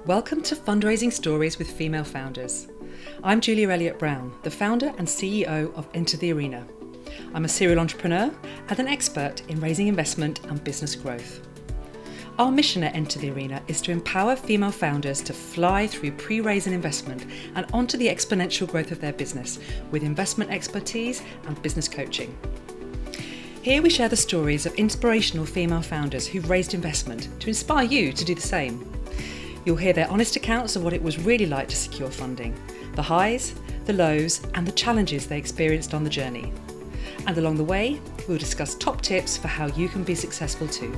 Welcome to Fundraising Stories with Female Founders. I'm Julia Elliott-Brown, the founder and CEO of Enter the Arena. I'm a serial entrepreneur and an expert in raising investment and business growth. Our mission at Enter the Arena is to empower female founders to fly through pre-raise and investment and onto the exponential growth of their business with investment expertise and business coaching. Here we share the stories of inspirational female founders who've raised investment to inspire you to do the same. You'll hear their honest accounts of what it was really like to secure funding, the highs, the lows, and the challenges they experienced on the journey. And along the way, we'll discuss top tips for how you can be successful too.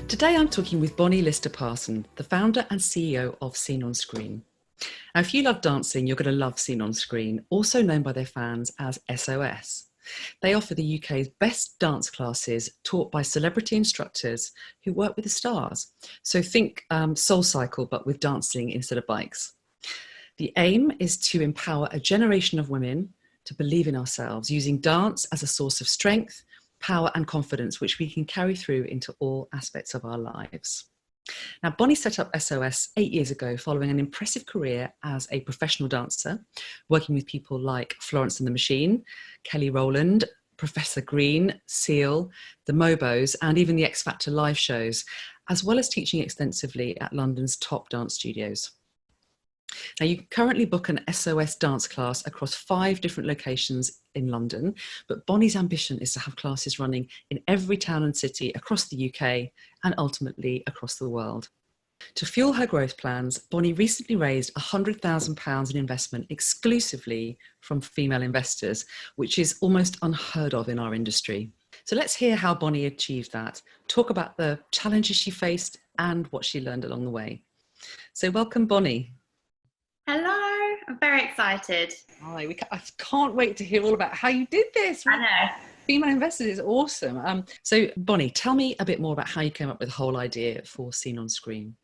Today I'm talking with Bonnie Lister Parsons, the founder and CEO of Seen on Screen. Now, if you love dancing, you're going to love Seen on Screen, also known by their fans as SOS. They offer the UK's best dance classes taught by celebrity instructors who work with the stars. So think Soul Cycle, but with dancing instead of bikes. The aim is to empower a generation of women to believe in ourselves, using dance as a source of strength, power and confidence, which we can carry through into all aspects of our lives. Now, Bonnie set up SOS 8 years ago following an impressive career as a professional dancer, working with people like Florence and the Machine, Kelly Rowland, Professor Green, Seal, the Mobos, and even the X Factor live shows, as well as teaching extensively at London's top dance studios. Now, you can currently book an SOS dance class across 5 different locations in London, but Bonnie's ambition is to have classes running in every town and city across the UK and ultimately across the world. To fuel her growth plans, Bonnie recently raised £100,000 in investment exclusively from female investors, which is almost unheard of in our industry. So let's hear how Bonnie achieved that, talk about the challenges she faced and what she learned along the way. So welcome, Bonnie. Hello, I'm very excited. Hi, I can't wait to hear all about how you did this. I know. Female Investors is awesome. So Bonnie, tell me a bit more about how you came up with the whole idea for Seen on Screen.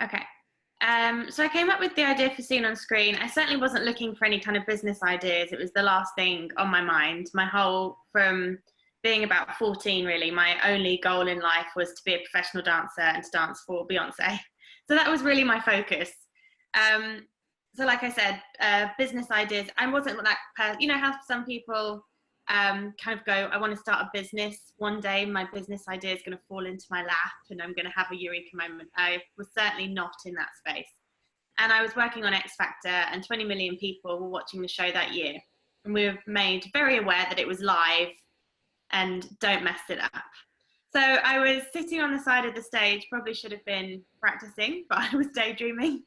Okay. So I came up with the idea for Seen on Screen. I certainly wasn't looking for any kind of business ideas. It was the last thing on my mind. From being about 14 really, my only goal in life was to be a professional dancer and to dance for Beyonce. So that was really my focus. So like I said, business ideas, I wasn't that person, you know how some people kind of go, I want to start a business. One day my business idea is going to fall into my lap and I'm going to have a eureka moment. I was certainly not in that space. And I was working on X Factor and 20 million people were watching the show that year. And we were made very aware that it was live and don't mess it up. So I was sitting on the side of the stage, probably should have been practicing, but I was daydreaming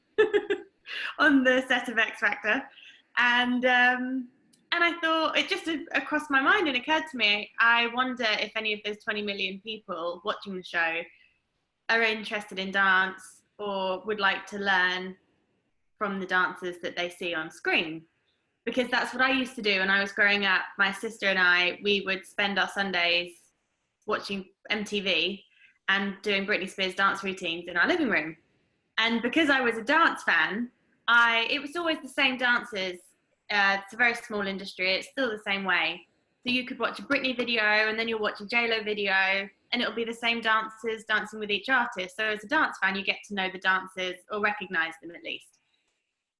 on the set of X Factor. And I thought, it just crossed my mind and occurred to me, I wonder if any of those 20 million people watching the show are interested in dance or would like to learn from the dancers that they see on screen. Because that's what I used to do when I was growing up. My sister and I, we would spend our Sundays watching MTV and doing Britney Spears dance routines in our living room. And because I was a dance fan, it was always the same dancers. It's a very small industry. It's still the same way. So you could watch a Britney video and then you'll watch a JLo video and it'll be the same dancers dancing with each artist. So as a dance fan, you get to know the dancers or recognize them at least.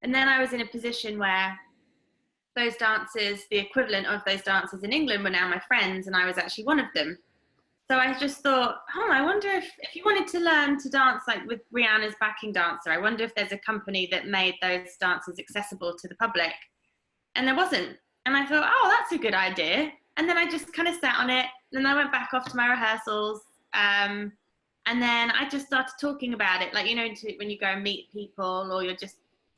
And then I was in a position where those dancers, the equivalent of those dancers in England, were now my friends and I was actually one of them. So I just thought, I wonder if you wanted to learn to dance like with Rihanna's backing dancer, I wonder if there's a company that made those dances accessible to the public. And there wasn't. And I thought, that's a good idea. And then I just kind of sat on it. And then I went back off to my rehearsals. And then I just started talking about it. Like, when you go and meet people or you're just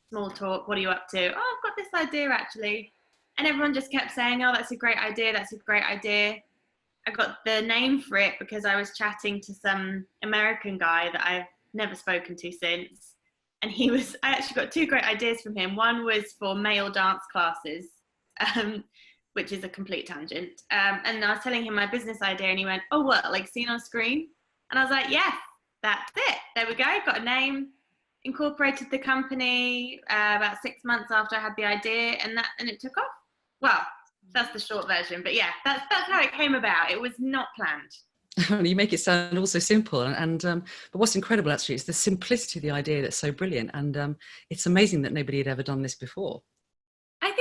small talk, what are you up to? Oh, I've got this idea actually. And everyone just kept saying, oh, that's a great idea. That's a great idea. I got the name for it because I was chatting to some American guy that I've never spoken to since. And I actually got 2 great ideas from him. One was for male dance classes, which is a complete tangent. And I was telling him my business idea and he went, oh, what, like Seen on Screen? And I was like, yes, that's it. There we go. Got a name, incorporated the company about 6 months after I had the idea and it took off. Well, that's the short version, but yeah, that's how it came about. It was not planned. You make it sound all so simple, but what's incredible actually is the simplicity of the idea that's so brilliant, and it's amazing that nobody had ever done this before. I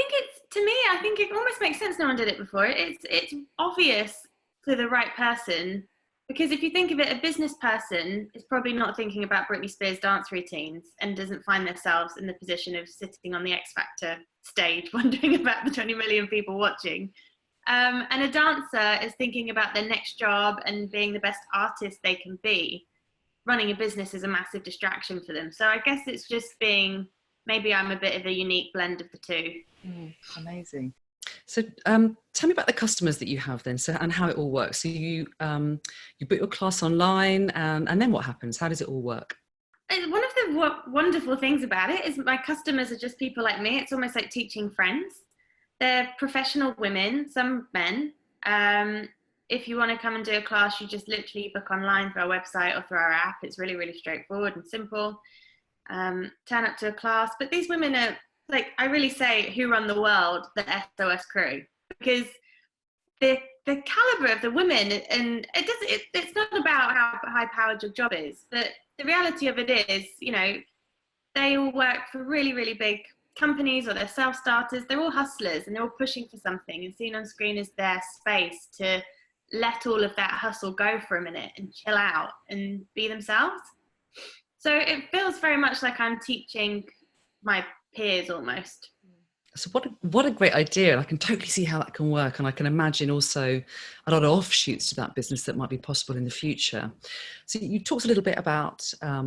think it almost makes sense no one did it before. It's obvious to the right person, because if you think of it, a business person is probably not thinking about Britney Spears dance routines and doesn't find themselves in the position of sitting on the X Factor stage wondering about the 20 million people watching. And a dancer is thinking about their next job and being the best artist they can be. Running a business is a massive distraction for them. So I guess it's just maybe I'm a bit of a unique blend of the two. Amazing. So tell me about the customers that you have then, and how it all works. So you book your class online, and then what happens? How does it all work? One of the wonderful things about it is my customers are just people like me. It's almost like teaching friends. They're professional women, some men. If you want to come and do a class, you just literally book online through our website or through our app. It's really, really straightforward and simple. Turn up to a class. But these women are, like, I really say, who run the world, the SOS crew, because the caliber of the women, and it's not about how high powered your job is, but the reality of it is, they all work for really, really big companies, or they're self-starters. They're all hustlers and they're all pushing for something, and Seen on Screen is their space to let all of that hustle go for a minute and chill out and be themselves. So it feels very much like I'm teaching my peers almost. So what a great idea. And I can totally see how that can work. And I can imagine also a lot of offshoots to that business that might be possible in the future. So you talked a little bit about how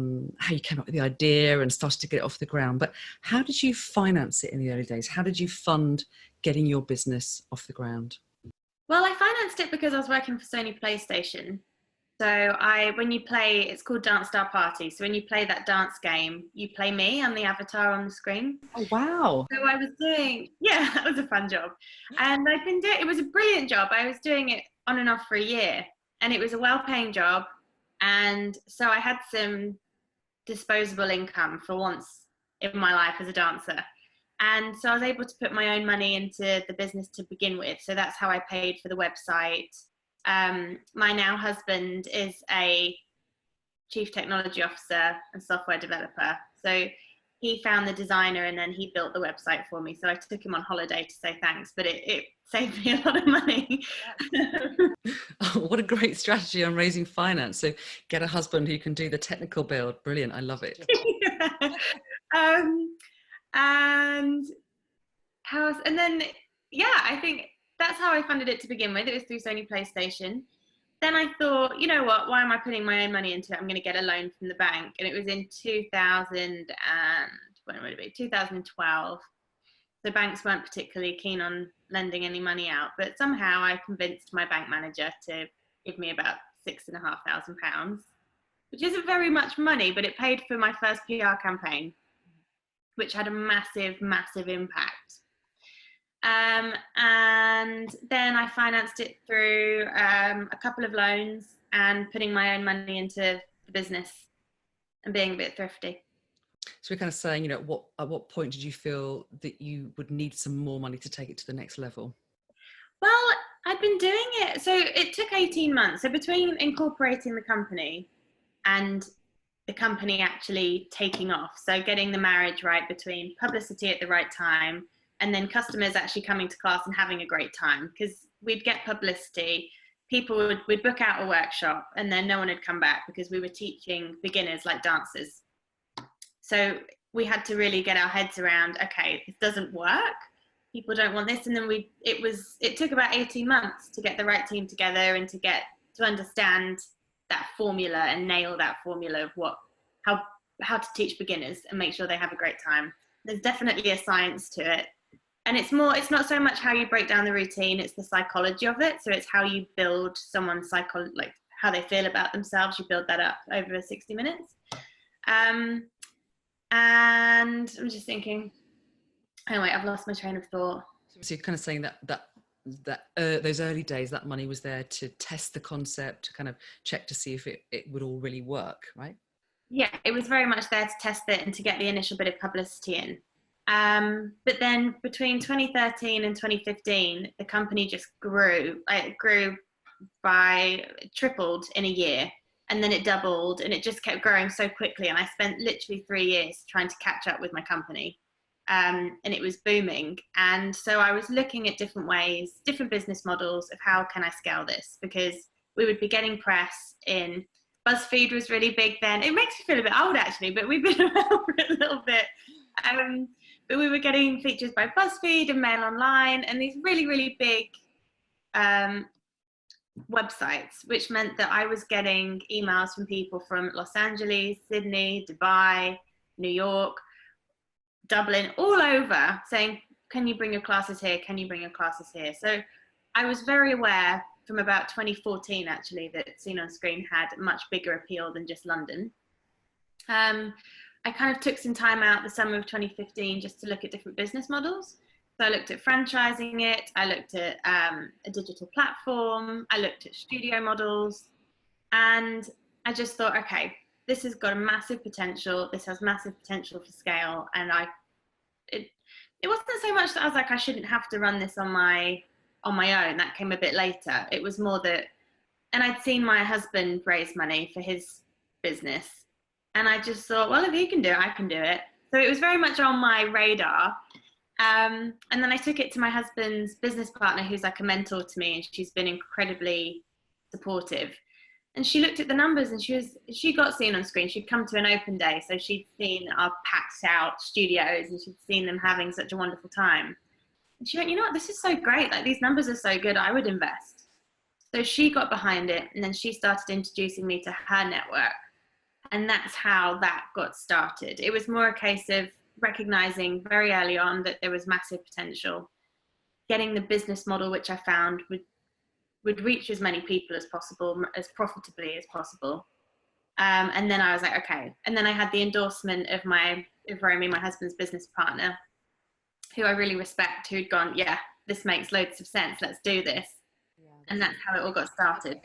you came up with the idea and started to get it off the ground, but how did you finance it in the early days? How did you fund getting your business off the ground? Well, I financed it because I was working for Sony PlayStation. So when you play, it's called Dance Star Party. So when you play that dance game, you play me. I'm the avatar on the screen. Oh, wow. So I was that was a fun job. And it was a brilliant job. I was doing it on and off for a year, and it was a well-paying job. And so I had some disposable income for once in my life as a dancer. And so I was able to put my own money into the business to begin with. So that's how I paid for the website. My now husband is a chief technology officer and software developer. So he found the designer and then he built the website for me. So I took him on holiday to say thanks, but it saved me a lot of money. Oh, what a great strategy on raising finance. So get a husband who can do the technical build. Brilliant. I love it. And then I think that's how I funded it to begin with. It was through Sony PlayStation. Then I thought, you know what, why am I putting my own money into it? I'm going to get a loan from the bank. And it was in 2012. The banks weren't particularly keen on lending any money out, but somehow I convinced my bank manager to give me about £6,500, which isn't very much money, but it paid for my first PR campaign, which had a massive, massive impact. And then I financed it through a couple of loans and putting my own money into the business and being a bit thrifty. So we're kind of saying, at what point did you feel that you would need some more money to take it to the next level? Well, I'd been doing it. So it took 18 months. So between incorporating the company and the company actually taking off, so getting the marriage right between publicity at the right time and then customers actually coming to class and having a great time, because we'd get publicity, we'd book out a workshop and then no one would come back because we were teaching beginners like dancers. So we had to really get our heads around, okay, this doesn't work, people don't want this. And then it took about 18 months to get the right team together and to understand that formula and nail that formula of how to teach beginners and make sure they have a great time. There's definitely a science to it. And it's not so much how you break down the routine, it's the psychology of it. So it's how you build someone's psychology, like how they feel about themselves. You build that up over 60 minutes. And I'm just thinking, anyway, I've lost my train of thought. So you're kind of saying that those early days, that money was there to test the concept, to kind of check to see if it would all really work, right? Yeah, it was very much there to test it and to get the initial bit of publicity in. But then between 2013 and 2015, the company just grew. It grew by tripled in a year, and then it doubled, and it just kept growing so quickly. And I spent literally 3 years trying to catch up with my company. And it was booming. And so I was looking at different ways, different business models of how can I scale this, because we would be getting press in. BuzzFeed was really big then. It makes me feel a bit old actually, but we've been around for a little bit. But we were getting features by BuzzFeed and Mail Online and these really, really big websites, which meant that I was getting emails from people from Los Angeles, Sydney, Dubai, New York, Dublin, all over saying, can you bring your classes here? Can you bring your classes here? So I was very aware from about 2014 actually that Seen on Screen had much bigger appeal than just London. I kind of took some time out the summer of 2015 just to look at different business models. So I looked at franchising it, I looked at a digital platform, I looked at studio models, and I just thought, okay, this has got a massive potential, this has massive potential for scale, and it wasn't so much that I was like, I shouldn't have to run this on my own. That came a bit later. It was more that, and I'd seen my husband raise money for his business, and I just thought, well, if he can do it, I can do it. So it was very much on my radar. And then I took it to my husband's business partner, who's like a mentor to me, and she's been incredibly supportive. And she looked at the numbers, and she got Seen on Screen. She'd come to an open day, so she'd seen our packed out studios, and she'd seen them having such a wonderful time. And she went, you know what, this is so great. Like, these numbers are so good, I would invest. So she got behind it, and then she started introducing me to her network. And that's how that got started. It was more a case of recognizing very early on that there was massive potential, getting the business model, which I found would reach as many people as possible, as profitably as possible. And then I was like, okay. And then I had the endorsement of Romy, my husband's business partner, who I really respect, who'd gone, yeah, this makes loads of sense, let's do this. And that's how it all got started.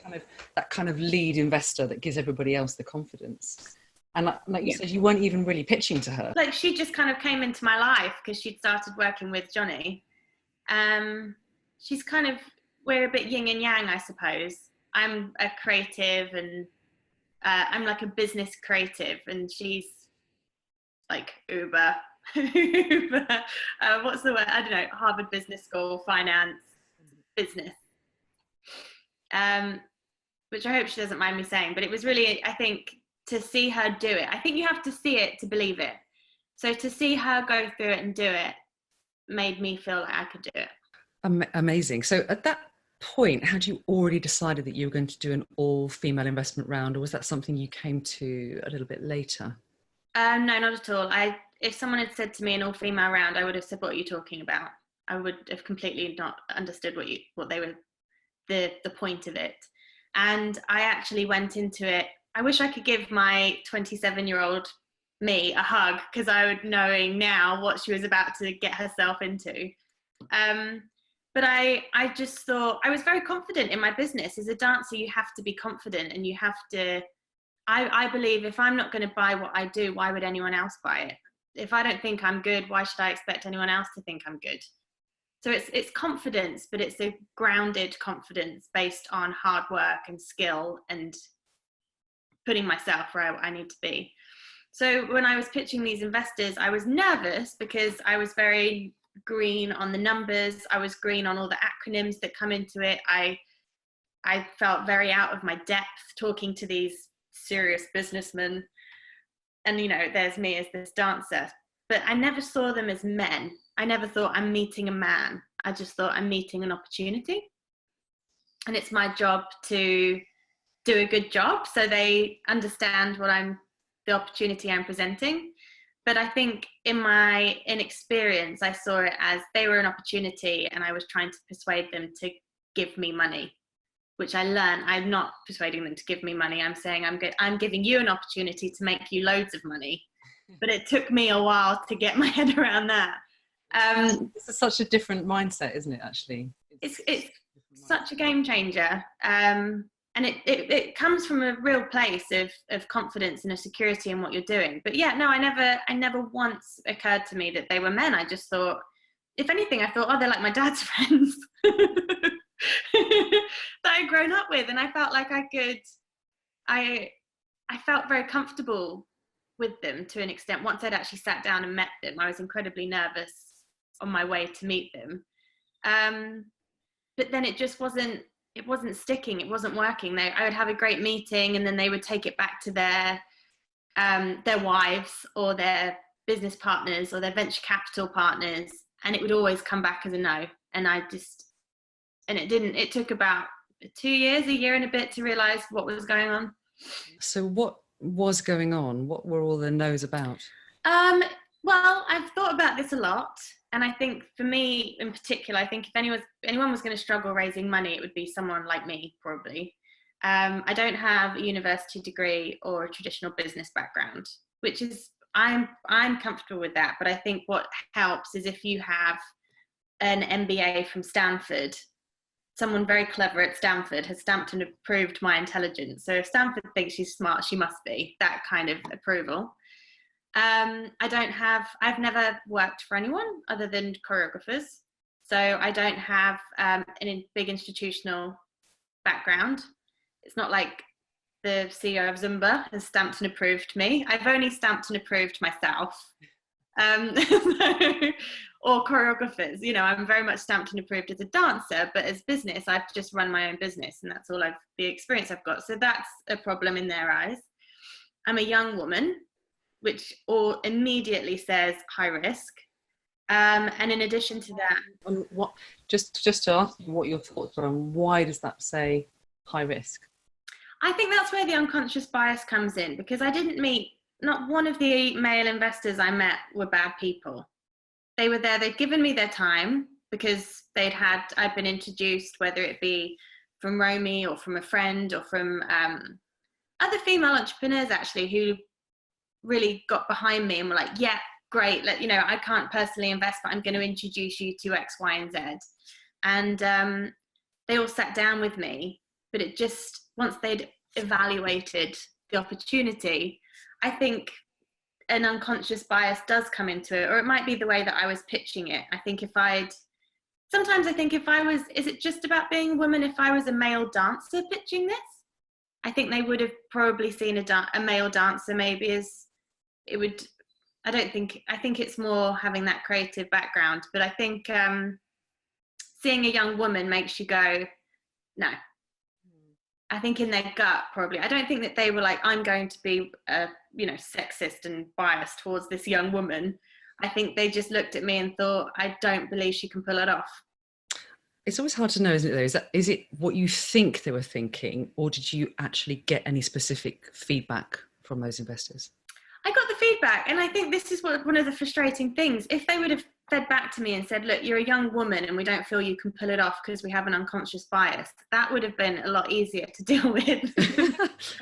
That kind of lead investor that gives everybody else the confidence. And like you said, you weren't even really pitching to her. Like, she just kind of came into my life because she'd started working with Johnny. She's kind of, we're a bit yin and yang, I suppose. I'm a creative, and I'm like a business creative, and she's like Uber. What's the word? I don't know, Harvard Business School, finance, business. Which I hope she doesn't mind me saying, but it was really, I think, to see her do it. I think you have to see it to believe it. So to see her go through it and do it made me feel like I could do it. Amazing. So at that point, had you already decided that you were going to do an all-female investment round, or was that something you came to a little bit later? No, not at all. If someone had said to me an all-female round, I would have said, what are you talking about? I would have completely not understood what they were, the point of it. And I actually went into it. I wish I could give my 27-year-old me a hug, because I would knowing now what she was about to get herself into. But I just thought, I was very confident in my business. As a dancer, you have to be confident, and you have to, I believe if I'm not going to buy what I do, why would anyone else buy it? If I don't think I'm good, why should I expect anyone else to think I'm good? So it's confidence, but it's a grounded confidence based on hard work and skill and putting myself where I need to be. So when I was pitching these investors, I was nervous because I was very green on the numbers. I was green on all the acronyms that come into it. I felt very out of my depth talking to these serious businessmen. And, you know, there's me as this dancer. But I never saw them as men. I never thought I'm meeting a man. I just thought I'm meeting an opportunity. And it's my job to do a good job so they understand the opportunity I'm presenting. But I think in my inexperience, I saw it as they were an opportunity, and I was trying to persuade them to give me money, which I learned. I'm not persuading them to give me money. I'm saying I'm giving you an opportunity to make you loads of money. But it took me a while to get my head around that. This is such a different mindset, isn't it, actually? It's such a game changer. and it comes from a real place of confidence and a security in what you're doing. But yeah, no, I never once occurred to me that they were men. I just thought, if anything, I thought, oh, they're like my dad's friends that I'd grown up with. And I felt like I felt very comfortable with them to an extent. Once I'd actually sat down and met them, I was incredibly nervous on my way to meet them. But then it just wasn't sticking. It wasn't working. I would have a great meeting, and then they would take it back to their wives or their business partners or their venture capital partners, and it would always come back as a no. And it took about 2 years, a year and a bit, to realize what was going on. So what was going on? What were all the no's about? Well, I've thought about this a lot. And I think for me in particular, I think if anyone was going to struggle raising money, it would be someone like me, probably. I don't have a university degree or a traditional business background, which is, I'm comfortable with that. But I think what helps is if you have an MBA from Stanford, someone very clever at Stanford has stamped and approved my intelligence. So if Stanford thinks she's smart, she must be, that kind of approval. I've never worked for anyone other than choreographers. So I don't have a big institutional background. It's not like the CEO of Zumba has stamped and approved me. I've only stamped and approved myself. Or choreographers, I'm very much stamped and approved as a dancer, but as business, I've just run my own business, and that's all the experience I've got. So that's a problem in their eyes. I'm a young woman, which all immediately says high risk. And in addition to that, just to ask what your thoughts are on why does that say high risk? I think that's where the unconscious bias comes in, because I didn't meet, not one of the male investors I met were bad people. They were there, they'd given me their time because I'd been introduced, whether it be from Romy or from a friend or from other female entrepreneurs actually, who really got behind me and were like, yeah, great, I can't personally invest, but I'm going to introduce you to X, Y, and Z. And they all sat down with me, but it just, once they'd evaluated the opportunity, I think an unconscious bias does come into it, or it might be the way that I was pitching it. I think is it just about being a woman? If I was a male dancer pitching this, I think they would have probably seen a male dancer maybe as, it would, I think it's more having that creative background. But I think seeing a young woman makes you go, no. I think in their gut, probably. I don't think that they were like, I'm going to be, sexist and biased towards this young woman. I think they just looked at me and thought, I don't believe she can pull it off. It's always hard to know, isn't it, though? Is it what you think they were thinking, or did you actually get any specific feedback from those investors? I got the feedback, and I think this is one of the frustrating things. If they would have fed back to me and said, look, you're a young woman and we don't feel you can pull it off because we have an unconscious bias, that would have been a lot easier to deal with.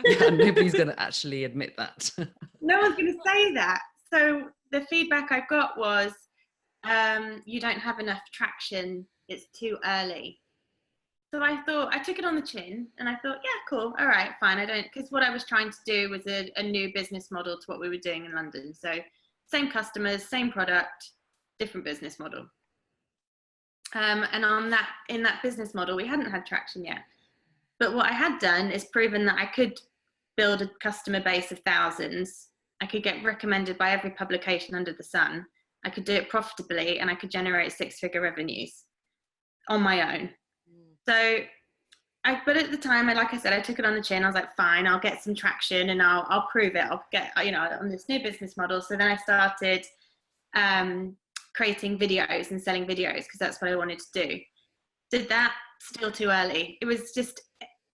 Yeah, nobody's going to actually admit that. No one's going to say that. So the feedback I got was, you don't have enough traction, it's too early. So I took it on the chin, and I thought, yeah, cool, all right, fine. Because what I was trying to do was a new business model to what we were doing in London. So same customers, same product, different business model. And in that business model, we hadn't had traction yet. But what I had done is proven that I could build a customer base of thousands. I could get recommended by every publication under the sun. I could do it profitably, and I could generate 6-figure revenues on my own. So but at the time, like I said, I took it on the chin. I was like, fine, I'll get some traction and I'll prove it. I'll get, on this new business model. So then I started creating videos and selling videos, because that's what I wanted to do. Did that, still too early. It was just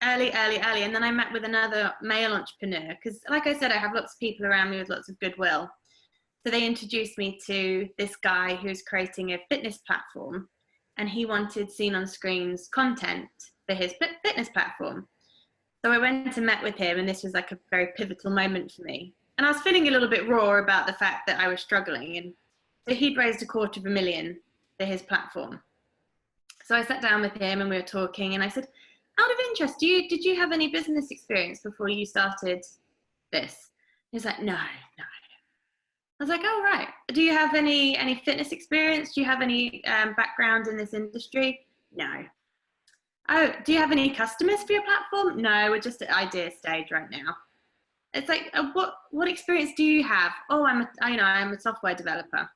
early. And then I met with another male entrepreneur, because like I said, I have lots of people around me with lots of goodwill. So they introduced me to this guy who's creating a fitness platform, and he wanted seen on screens content for his fitness platform. So I went and met with him, and this was like a very pivotal moment for me. And I was feeling a little bit raw about the fact that I was struggling. And so he'd raised $250,000 for his platform. So I sat down with him and we were talking, and I said, out of interest, did you have any business experience before you started this? He's like, no. I was like, oh, right. Do you have any fitness experience? Do you have any background in this industry? No. Oh, do you have any customers for your platform? No, we're just at idea stage right now. It's like, what experience do you have? Oh, I'm a software developer.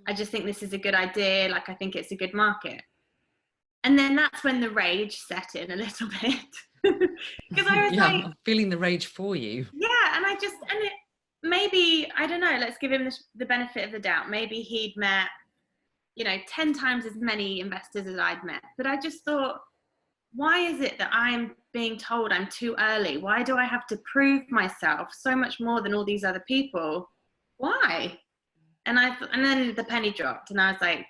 I just think this is a good idea. Like, I think it's a good market. And then that's when the rage set in a little bit. Because I was like, I'm feeling the rage for you. Yeah, maybe, I don't know, let's give him the benefit of the doubt. Maybe he'd met, 10 times as many investors as I'd met. But I just thought, why is it that I'm being told I'm too early? Why do I have to prove myself so much more than all these other people? Why? And then the penny dropped, and I was like,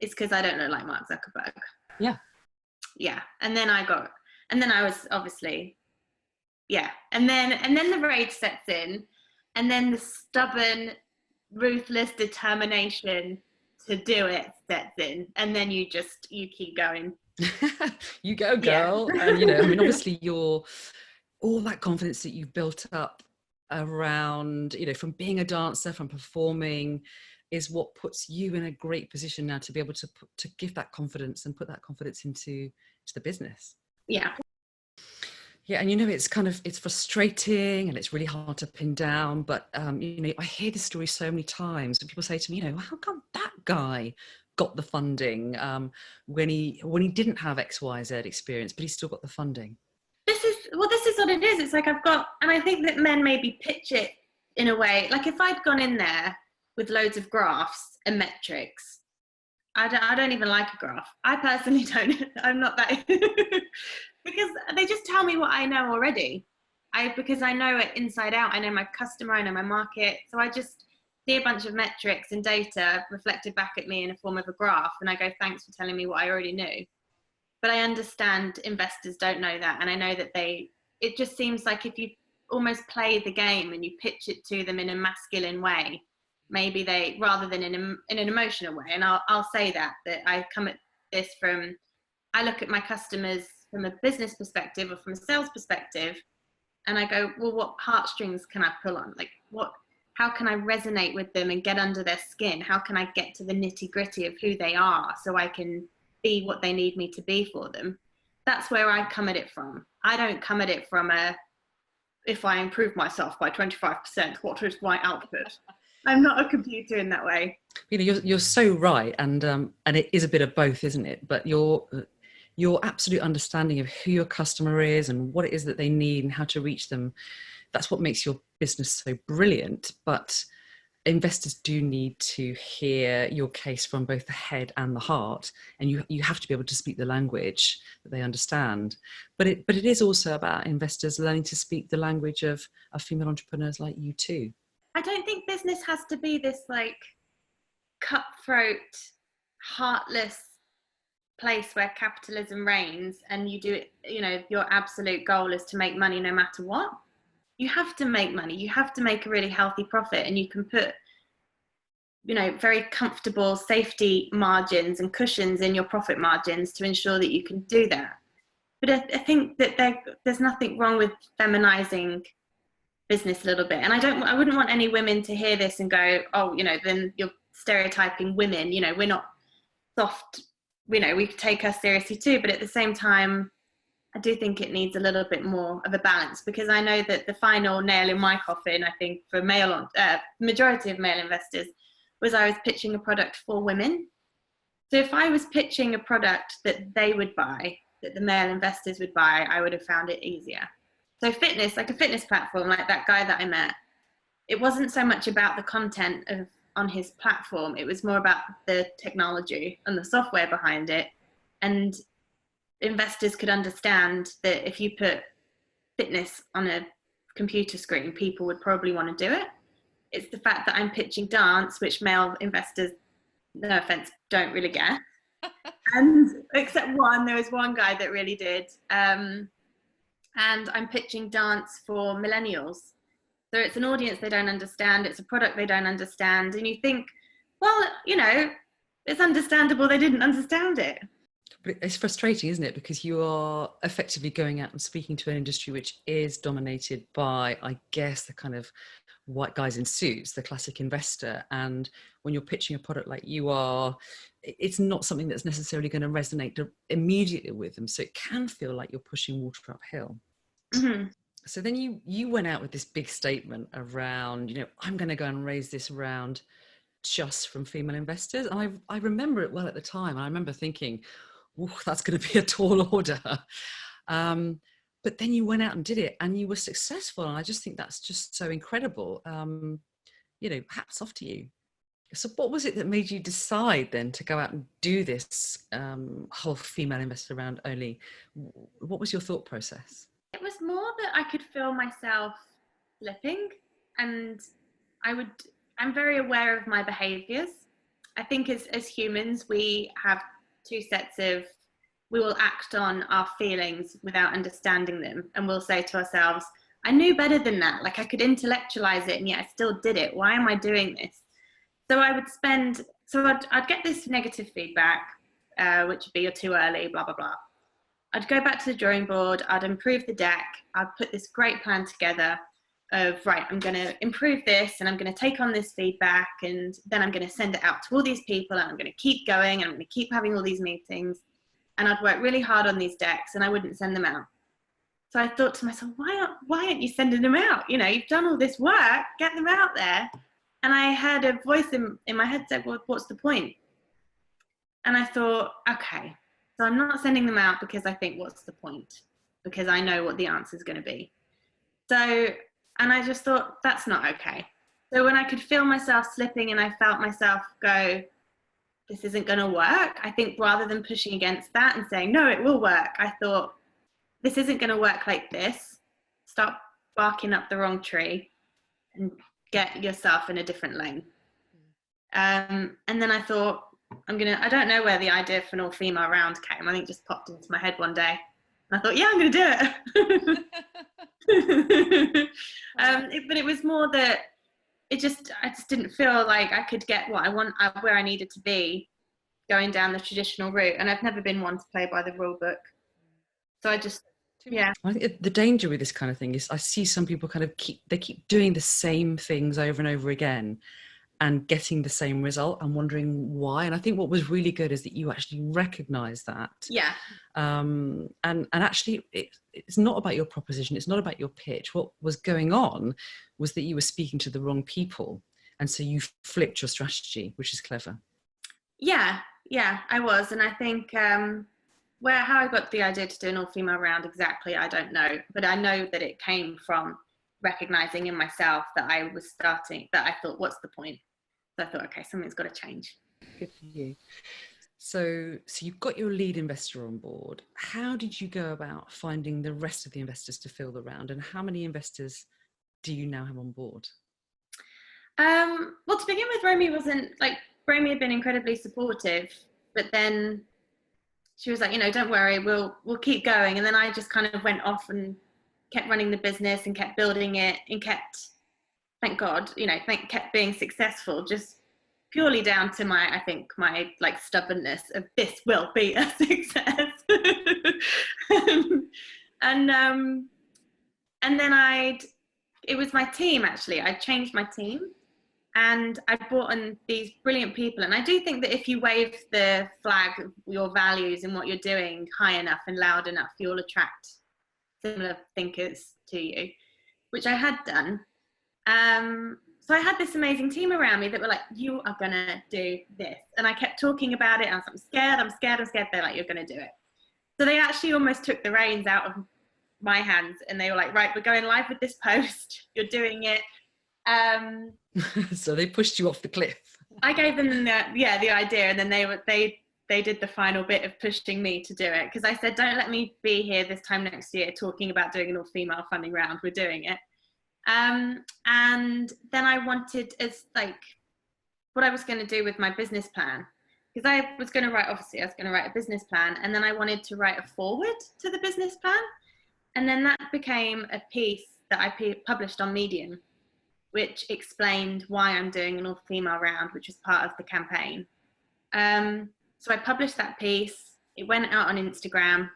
it's because I don't look like Mark Zuckerberg. Yeah. And then I was obviously, and then the rage sets in, and then the stubborn, ruthless determination to do it sets in, and then you keep going. You go, girl. Yeah. And obviously all that confidence that you've built up around, from being a dancer, from performing, is what puts you in a great position now to be able to give that confidence and put that confidence into the business. Yeah, and it's frustrating and it's really hard to pin down, but I hear this story so many times, and people say to me, how come that guy got the funding when he didn't have XYZ experience, but he still got the funding? This is what it is. It's like and I think that men maybe pitch it in a way, like if I'd gone in there with loads of graphs and metrics, I don't even like a graph. I personally don't. I'm not that because they just tell me what I know already. Because I know it inside out. I know my customer, I know my market. So I just see a bunch of metrics and data reflected back at me in a form of a graph, and I go, thanks for telling me what I already knew. But I understand investors don't know that, and I know that it just seems like if you almost play the game and you pitch it to them in a masculine way, maybe they, rather than in an emotional way. And I'll say that I come at this I look at my customers from a business perspective or from a sales perspective, and I go, well, what heartstrings can I pull on? Like, how can I resonate with them and get under their skin? How can I get to the nitty gritty of who they are so I can be what they need me to be for them? That's where I come at it from. I don't come at it from if I improve myself by 25%, what is my output? I'm not a computer in that way. You're so right, and it is a bit of both, isn't it? But your absolute understanding of who your customer is and what it is that they need and how to reach them, that's what makes your business so brilliant. But investors do need to hear your case from both the head and the heart, and you have to be able to speak the language that they understand. But it is also about investors learning to speak the language of female entrepreneurs like you too. I don't think business has to be this like cutthroat, heartless place where capitalism reigns and you do it, your absolute goal is to make money no matter what. You have to make money. You have to make a really healthy profit, and you can put, very comfortable safety margins and cushions in your profit margins to ensure that you can do that. But I think that there's nothing wrong with feminizing business a little bit. And I wouldn't want any women to hear this and go, oh, then you're stereotyping women, we're not soft, we take us seriously too. But at the same time, I do think it needs a little bit more of a balance, because I know that the final nail in my coffin, I think for majority of male investors, was I was pitching a product for women. So if I was pitching a product that they would buy, that the male investors would buy, I would have found it easier. So fitness, like a fitness platform, like that guy that I met, it wasn't so much about the content on his platform. It was more about the technology and the software behind it. And investors could understand that if you put fitness on a computer screen, people would probably want to do it. It's the fact that I'm pitching dance, which male investors, no offense, don't really get. And except there was one guy that really did. And I'm pitching dance for millennials. So it's an audience they don't understand. It's a product they don't understand. And you think, well, it's understandable they didn't understand it. But it's frustrating, isn't it? Because you are effectively going out and speaking to an industry which is dominated by, I guess, the kind of white guys in suits, the classic investor. And when you're pitching a product like you are, it's not something that's necessarily going to resonate immediately with them. So it can feel like you're pushing water uphill. Mm-hmm. So then you went out with this big statement around, I'm going to go and raise this round just from female investors. And I remember it well at the time. And I remember thinking, that's going to be a tall order. But then you went out and did it and you were successful. And I just think that's just so incredible. Hats off to you. So what was it that made you decide then to go out and do this whole female investor round only? What was your thought process? It was more that I could feel myself slipping, and I'm very aware of my behaviors. I think as humans, we have two sets of, we will act on our feelings without understanding them. And we'll say to ourselves, I knew better than that. Like I could intellectualize it and yet I still did it. Why am I doing this? So I'd get this negative feedback, which would be you're too early, blah, blah, blah. I'd go back to the drawing board, I'd improve the deck, I'd put this great plan together of, right, I'm going to improve this and I'm going to take on this feedback and then I'm going to send it out to all these people and I'm going to keep going and I'm going to keep having all these meetings. And I'd work really hard on these decks and I wouldn't send them out. So I thought to myself, why aren't you sending them out? You've done all this work, get them out there. And I heard a voice in my head said, well, what's the point? And I thought, okay, so I'm not sending them out because I think, what's the point? Because I know what the answer is going to be. So, and I just thought, that's not okay. So when I could feel myself slipping and I felt myself go, this isn't going to work, I think rather than pushing against that and saying, no, it will work, I thought, this isn't going to work like this. Stop barking up the wrong tree and get yourself in a different lane. And then I thought, I don't know where the idea for an all-female round came. I think it just popped into my head one day. And I thought, yeah, I'm going to do it. But it was more that I just didn't feel like I could get what I want, where I needed to be going down the traditional route. And I've never been one to play by the rule book. So I just, yeah. I think the danger with this kind of thing is I see some people kind of keep doing the same things over and over again and getting the same result and wondering why. And I think what was really good is that you actually recognize that. Yeah. And actually it's not about your proposition. It's not about your pitch. What was going on was that you were speaking to the wrong people. And so you flipped your strategy, which is clever. Yeah, I was. And I think how I got the idea to do an all-female round exactly, I don't know. But I know that it came from recognizing in myself that I thought, what's the point? So I thought, okay, something's got to change. Good for you. So you've got your lead investor on board. How did you go about finding the rest of the investors to fill the round? And how many investors do you now have on board? Well, to begin with, Romy had been incredibly supportive, but then she was like, don't worry, we'll keep going. And then I just kind of went off and kept running the business and kept building it and kept, thank God, kept being successful, just purely down to my stubbornness of this will be a success. and then it was my team, actually. I changed my team and I brought in these brilliant people. And I do think that if you wave the flag of your values and what you're doing high enough and loud enough, you'll attract similar thinkers to you, which I had done. So I had this amazing team around me that were like, you are going to do this. And I kept talking about it. And I was like, I'm scared. They're like, you're going to do it. So they actually almost took the reins out of my hands and they were like, right, we're going live with this post. You're doing it. So they pushed you off the cliff. I gave them the idea. And then they did the final bit of pushing me to do it. Because I said, don't let me be here this time next year talking about doing an all-female funding round. We're doing it. And then I wanted what I was going to do with my business plan, because I was going to write a business plan, and then I wanted to write a forward to the business plan. And then that became a piece that I published on Medium, which explained why I'm doing an all-female round, which was part of the campaign. So I published that piece. It went out on Instagram.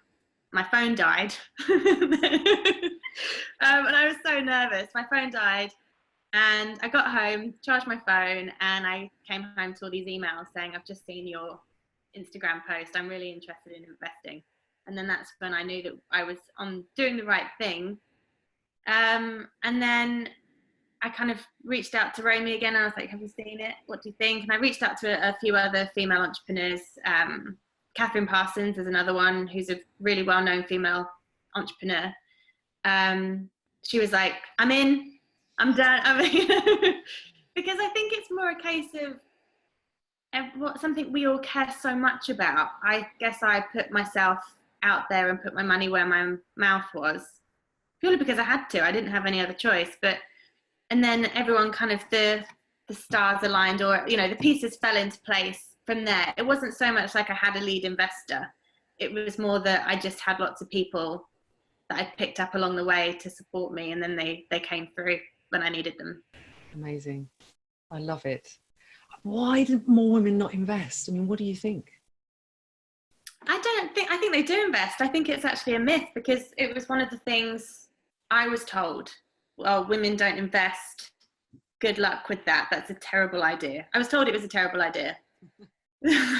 My phone died. And I was so nervous. My phone died. And I got home, charged my phone, and I came home to all these emails saying, I've just seen your Instagram post. I'm really interested in investing. And then that's when I knew that I was on doing the right thing. And then I kind of reached out to Romy again. And I was like, have you seen it? What do you think? And I reached out to a few other female entrepreneurs. Lister Parsons is another one who's a really well-known female entrepreneur. She was like, I'm in. I'm done. Because I think it's more a case of something we all care so much about. I guess I put myself out there and put my money where my mouth was, purely because I had to. I didn't have any other choice. And then everyone kind of the stars aligned, or the pieces fell into place from there. It wasn't so much like I had a lead investor. It was more that I just had lots of people that I picked up along the way to support me, and then they came through when I needed them. Amazing. I love it. Why did more women not invest? I mean, what do you think? I think they do invest. I think it's actually a myth, because it was one of the things I was told. Well, women don't invest. Good luck with that. That's a terrible idea. I was told it was a terrible idea.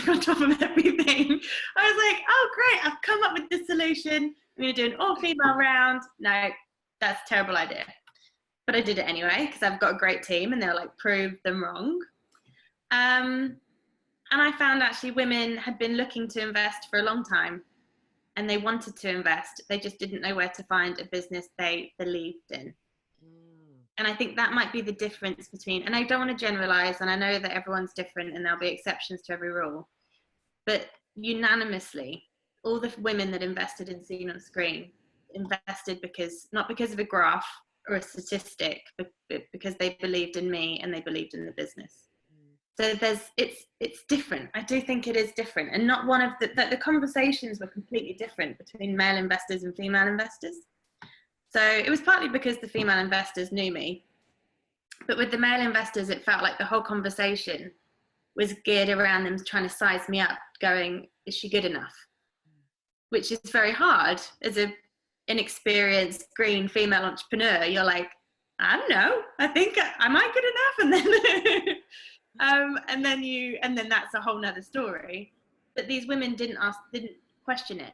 On top of everything, I was like, oh great, I've come up with this solution. I'm going to do an all-female round. No, that's a terrible idea. But I did it anyway, because I've got a great team, and they were like, prove them wrong. And I found actually women had been looking to invest for a long time, and they wanted to invest. They just didn't know where to find a business they believed in. And I think that might be the difference between, and I don't want to generalize, and I know that everyone's different and there'll be exceptions to every rule, but unanimously, all the women that invested in Seen on Screen invested not because of a graph or a statistic, but because they believed in me and they believed in the business. So it's different. I do think it is different, and not one of the conversations were completely different between male investors and female investors. So it was partly because the female investors knew me, but with the male investors, it felt like the whole conversation was geared around them trying to size me up, going, is she good enough? Which is very hard as an inexperienced green female entrepreneur. You're like, I don't know, I think, am I good enough? And then and then that's a whole nother story. But these women didn't question it.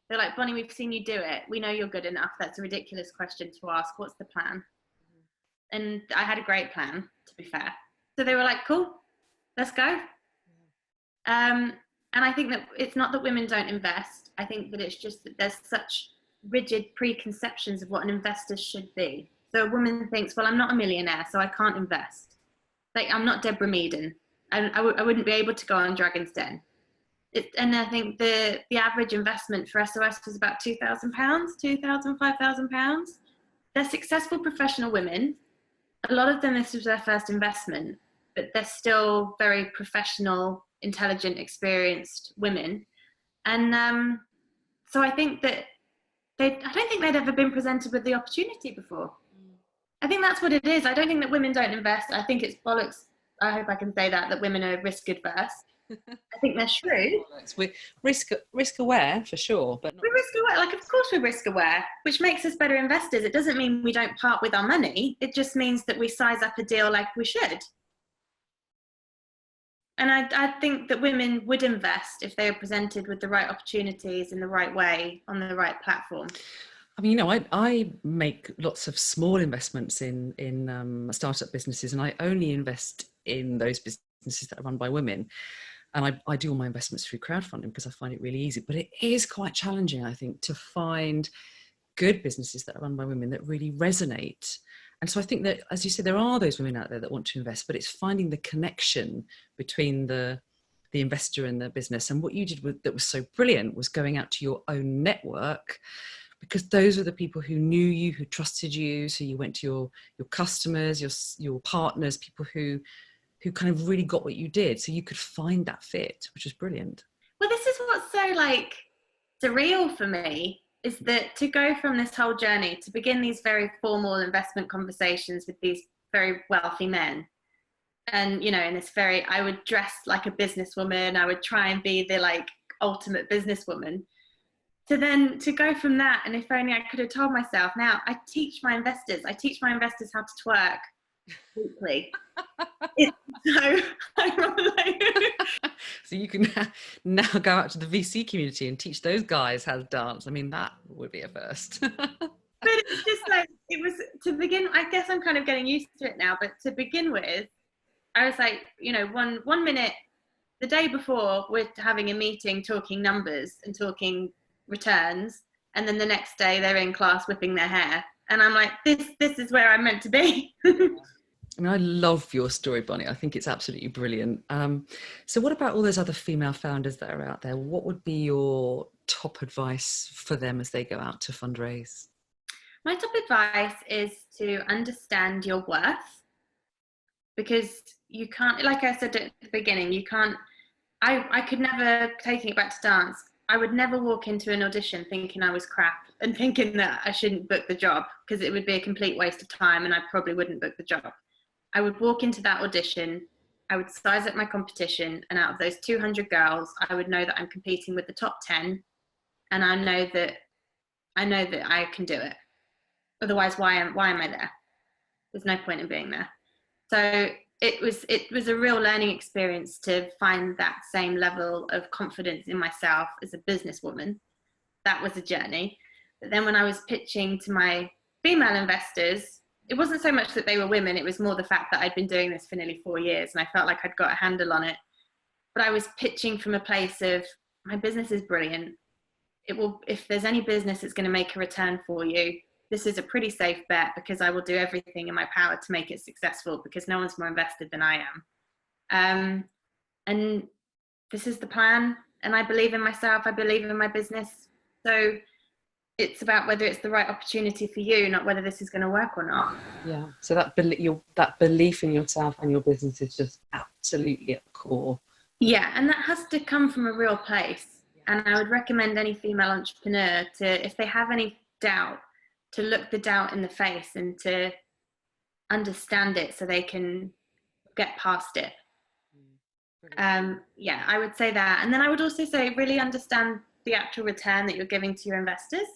They're like, Bonnie, we've seen you do it. We know you're good enough. That's a ridiculous question to ask. What's the plan? And I had a great plan, to be fair. So they were like, cool, let's go. And I think that it's not that women don't invest. I think that it's just that there's such rigid preconceptions of what an investor should be. So a woman thinks, well, I'm not a millionaire, so I can't invest. Like, I'm not Deborah Meaden. I wouldn't be able to go on Dragon's Den. And I think the average investment for SOS was about £2,000, £5,000. They're successful professional women. A lot of them, this was their first investment, but they're still very professional, intelligent, experienced women. And so I think that I don't think they'd ever been presented with the opportunity before. I think that's what it is. I don't think that women don't invest. I think it's bollocks. I hope I can say that women are risk adverse. I think they're shrewd. We're risk aware for sure, but we're risk aware. Like, of course we're risk aware, which makes us better investors. It doesn't mean we don't part with our money. It just means that we size up a deal like we should. And I think that women would invest if they were presented with the right opportunities in the right way on the right platform. I mean, I make lots of small investments in startup businesses, and I only invest in those businesses that are run by women. And I do all my investments through crowdfunding because I find it really easy. But it is quite challenging, I think, to find good businesses that are run by women that really resonate. And so I think that, as you said, there are those women out there that want to invest, but it's finding the connection between the investor and the business. And what you did that was so brilliant was going out to your own network, because those were the people who knew you, who trusted you. So you went to your customers, your partners, people who kind of really got what you did, so you could find that fit, which is brilliant. Well, this is what's so surreal for me, is that to go from this whole journey to begin these very formal investment conversations with these very wealthy men, and in this I would dress like a businesswoman, I would try and be the ultimate businesswoman. To go from that, and if only I could have told myself, now I teach my investors how to twerk weekly. So I'm like, so you can now go out to the VC community and teach those guys how to dance. I mean, that would be a first. but it's just like, it was, to begin, I guess I'm kind of getting used to it now, but to begin with, I was like, you know, one minute, the day before, we're having a meeting talking numbers and talking returns, and then the next day they're in class whipping their hair, and I'm like, this is where I'm meant to be. I mean, I love your story, Bonnie. I think it's absolutely brilliant. So what about all those other female founders that are out there? What would be your top advice for them as they go out to fundraise? My top advice is to understand your worth, because you can't, like I said at the beginning, you can't, I could never, taking it back to dance, I would never walk into an audition thinking I was crap and thinking that I shouldn't book the job, because it would be a complete waste of time and I probably wouldn't book the job. I would walk into that audition, I would size up my competition, and out of those 200 girls, I would know that I'm competing with the top 10, and I know that I can do it. Otherwise, why am I there? There's no point in being there. So it was a real learning experience to find that same level of confidence in myself as a businesswoman. That was a journey. But then when I was pitching to my female investors, it wasn't so much that they were women, it was more the fact that I'd been doing this for nearly 4 years and I felt like I'd got a handle on it. But I was pitching from a place of, my business is brilliant. It will, if there's any business that's going to make a return for you, this is a pretty safe bet, because I will do everything in my power to make it successful, because no one's more invested than I am. And this is the plan. And I believe in myself. I believe in my business. So it's about whether it's the right opportunity for you, not whether this is going to work or not. Yeah. So that belief in yourself and your business is just absolutely at the core. Yeah. And that has to come from a real place. And I would recommend any female entrepreneur to, if they have any doubt, to look the doubt in the face and to understand it so they can get past it. Yeah, I would say that. And then I would also say, really understand the actual return that you're giving to your investors.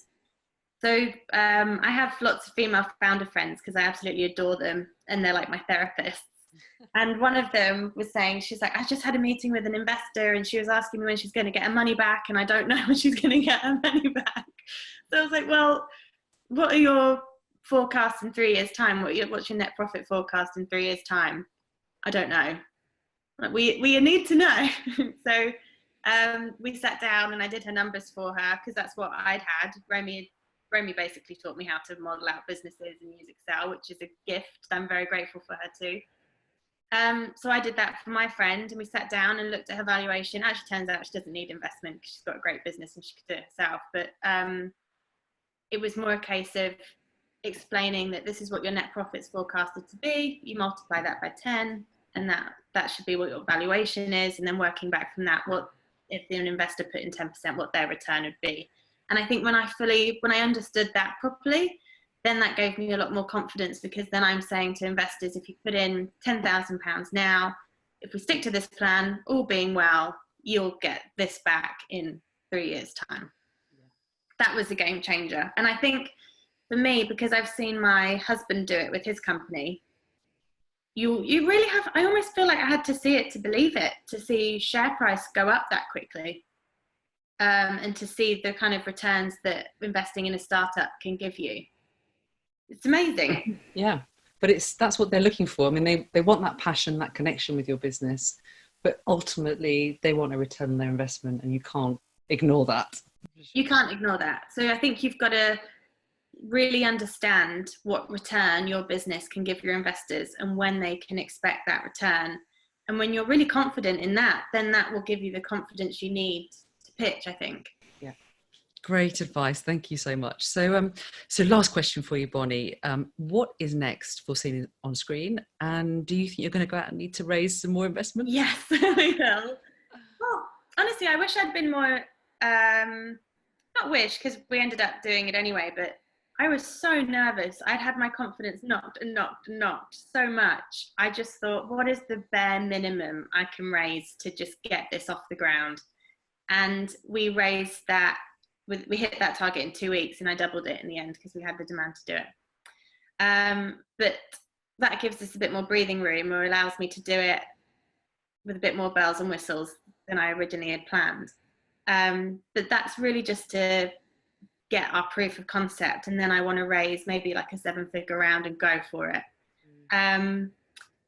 So I have lots of female founder friends because I absolutely adore them and they're like my therapists. And one of them was saying, she's like, I just had a meeting with an investor and she was asking me when she's going to get her money back, and I don't know when she's going to get her money back. So I was like, well, what are your forecasts in 3 years' time? What's your net profit forecast in 3 years' time? I don't know. We need to know. So we sat down and I did her numbers for her, because that's what I'd had. Romy basically taught me how to model out businesses and use Excel, which is a gift. I'm very grateful for her too. So I did that for my friend, and we sat down and looked at her valuation. Actually, turns out she doesn't need investment because she's got a great business and she could do it herself. But it was more a case of explaining that this is what your net profit's forecasted to be. You multiply that by 10, and that should be what your valuation is. And then working back from that, what if an investor put in 10%, what their return would be. And I think when I understood that properly, then that gave me a lot more confidence, because then I'm saying to investors, if you put in £10,000 now, if we stick to this plan, all being well, you'll get this back in 3 years' time. Yeah. That was a game changer. And I think for me, because I've seen my husband do it with his company, you really have, I almost feel like I had to see it to believe it, to see share price go up that quickly. And to see the kind of returns that investing in a startup can give you. It's amazing. Yeah, but that's what they're looking for. I mean, they want that passion, that connection with your business, but ultimately they want a return on their investment, and you can't ignore that. You can't ignore that. So I think you've got to really understand what return your business can give your investors and when they can expect that return. And when you're really confident in that, then that will give you the confidence you need to pitch, I think. Yeah. Great advice. Thank you so much. So last question for you, Bonnie. What is next for Seen on Screen? And do you think you're going to go out and need to raise some more investment? Yes, we will. Well, honestly, I wish I'd been more, not wish, because we ended up doing it anyway, but I was so nervous. I'd had my confidence knocked so much. I just thought, what is the bare minimum I can raise to just get this off the ground? And we raised that, we hit that target in 2 weeks, and I doubled it in the end because we had the demand to do it. But that gives us a bit more breathing room, or allows me to do it with a bit more bells and whistles than I originally had planned. But that's really just to get our proof of concept, and then I want to raise maybe like a 7-figure round and go for it.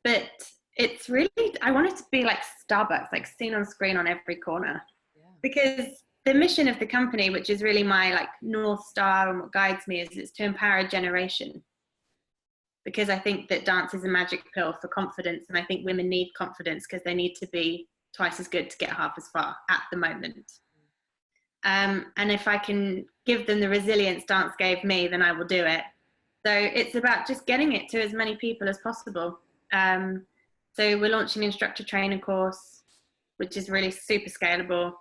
But it's really, I want it to be like Starbucks, like seen on screen on every corner. Because the mission of the company, which is really my like North Star and what guides me, is it's to empower a generation. Because I think that dance is a magic pill for confidence, and I think women need confidence because they need to be twice as good to get half as far at the moment. And if I can give them the resilience dance gave me, then I will do it. So it's about just getting it to as many people as possible. So we're launching an instructor trainer course, which is really super scalable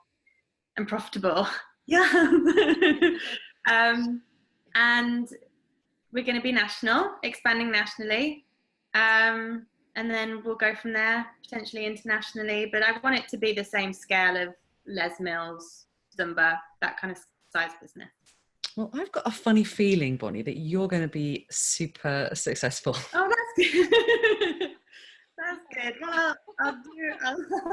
and profitable. Yeah. And we're going to be national, expanding nationally. And then we'll go from there, potentially internationally. But I want it to be the same scale of Les Mills, Zumba, that kind of size business. Well, I've got a funny feeling, Bonnie, that you're going to be super successful. Oh, that's good. That's good. Well, I'll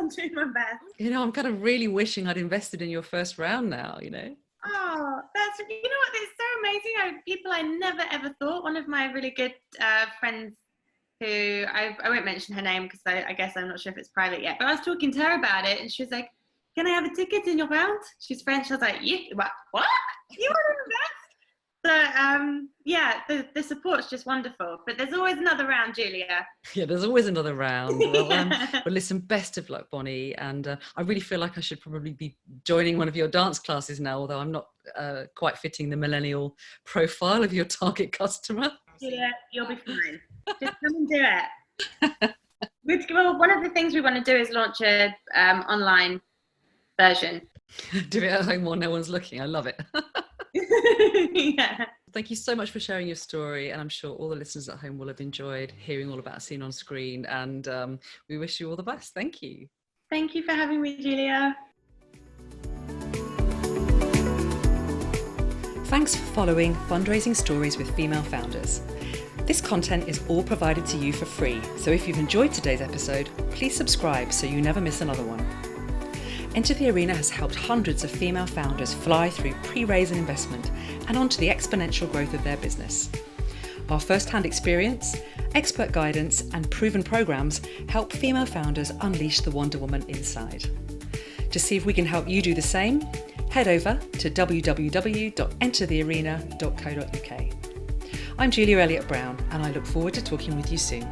do my best. You know, I'm kind of really wishing I'd invested in your first round now, you know. Oh, that's, you know what, it's so amazing. People I never ever thought. One of my really good friends, who I won't mention her name because I guess I'm not sure if it's private yet, but I was talking to her about it, and she was like, can I have a ticket in your round? She's French. I was like, what? You want to invest? So yeah, the support's just wonderful. But there's always another round, Julia. Yeah, there's always another round. Well, but listen, best of luck, Bonnie. And I really feel like I should probably be joining one of your dance classes now, although I'm not quite fitting the millennial profile of your target customer. Julia, you'll be fine. Just come and do it. Well, one of the things we want to do is launch a online version. Do it at home while no one's looking. I love it. Yeah. Thank you so much for sharing your story, and I'm sure all the listeners at home will have enjoyed hearing all about Seen on Screen, and we wish you all the best. Thank you. Thank you for having me, Julia. Thanks for following Fundraising Stories with Female Founders. This content is all provided to you for free, so if you've enjoyed today's episode, please subscribe so you never miss another one. Enter the Arena has helped hundreds of female founders fly through pre-raise and investment and onto the exponential growth of their business. Our first-hand experience, expert guidance, and proven programs help female founders unleash the Wonder Woman inside. To see if we can help you do the same, head over to www.enterthearena.co.uk. I'm Julia Elliott Brown, and I look forward to talking with you soon.